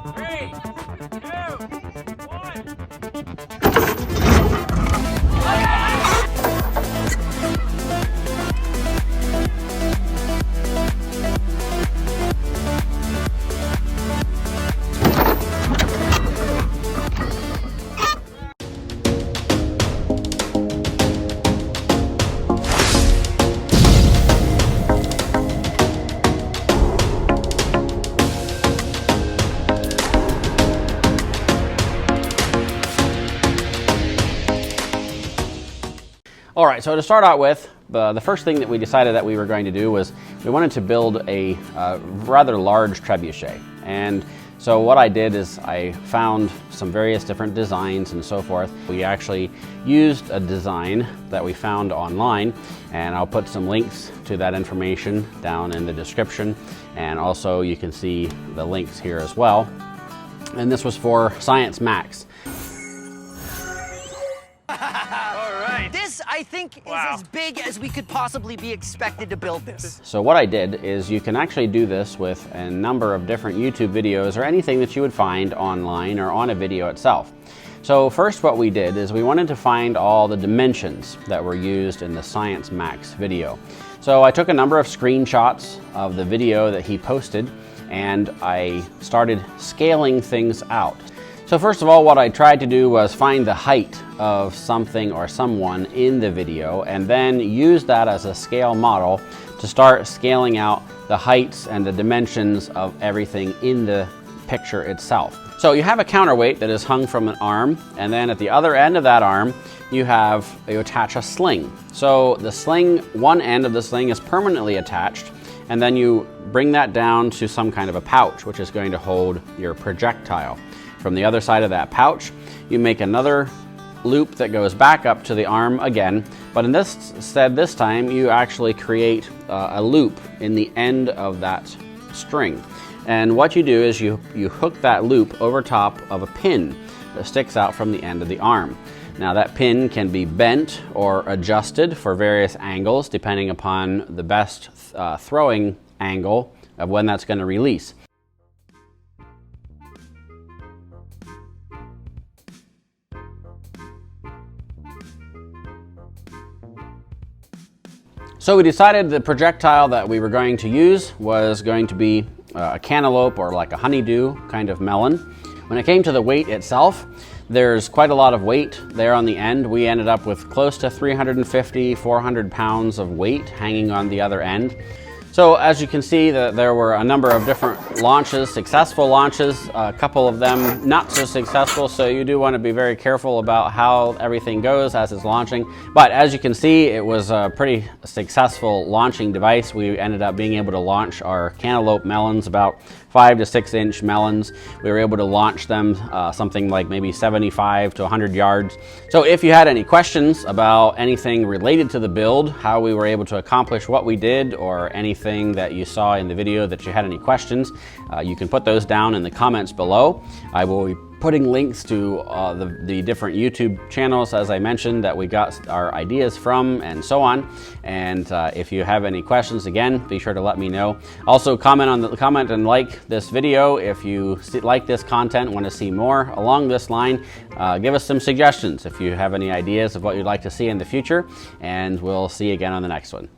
3, 2, 1. All right, so to start out with, the first thing that we decided that we were going to do was we wanted to build a rather large trebuchet. And so what I did is I found some various different designs and so forth. We actually used a design that we found online, and I'll put some links to that information down in the description. And also you can see the links here as well. And this was for Science Max. This, I think, is as big as we could possibly be expected to build this. So what I did is you can actually do this with a number of different YouTube videos or anything that you would find online or on a video itself. So first what we did is we wanted to find all the dimensions that were used in the Science Max video. So I took a number of screenshots of the video that he posted, and I started scaling things out. So first of all, what I tried to do was find the height of something or someone in the video, and then use that as a scale model to start scaling out the heights and the dimensions of everything in the picture itself. So you have a counterweight that is hung from an arm, and then at the other end of that arm, you attach a sling. So the sling, one end of the sling is permanently attached, and then you bring that down to some kind of a pouch, which is going to hold your projectile. From the other side of that pouch, you make another loop that goes back up to the arm again, but this time you actually create a loop in the end of that string. And what you do is you hook that loop over top of a pin that sticks out from the end of the arm. Now that pin can be bent or adjusted for various angles depending upon the best throwing angle of when that's going to release. So we decided the projectile that we were going to use was going to be a cantaloupe or like a honeydew kind of melon. When it came to the weight itself, there's quite a lot of weight there on the end. We ended up with close to 350, 400 pounds of weight hanging on the other end. So as you can see, there were a number of different launches, successful launches, a couple of them not so successful, so you do want to be very careful about how everything goes as it's launching. But as you can see, it was a pretty successful launching device. We ended up being able to launch our cantaloupe melons, about 5 to 6 inch melons. We were able to launch them something like maybe 75 to 100 yards. So if you had any questions about anything related to the build, how we were able to accomplish what we did, or anything that you saw in the video that you had any questions, you can put those down in the comments below. I will be putting links to the different YouTube channels, as I mentioned, that we got our ideas from and so on. And if you have any questions, again, be sure to let me know. Also comment and like this video if you like this content, want to see more along this line. Give us some suggestions if you have any ideas of what you'd like to see in the future, and we'll see you again on the next one.